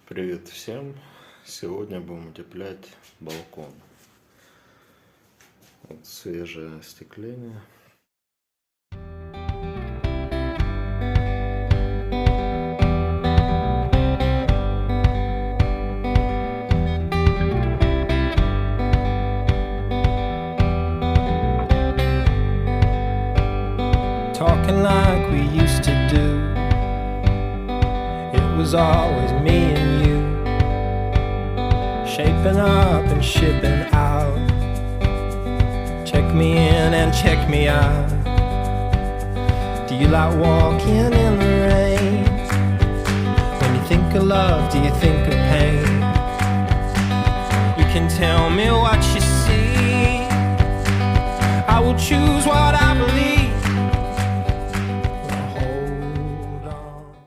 Привет всем! Сегодня будем утеплять балкон. Вот свежее остекление. Talking like we used to do. It was always me and you, shaping up and shipping out. Check me in and check me out. Do you like walking in the rain? When you think of love, do you think of pain? You can tell me what you see. I will choose what I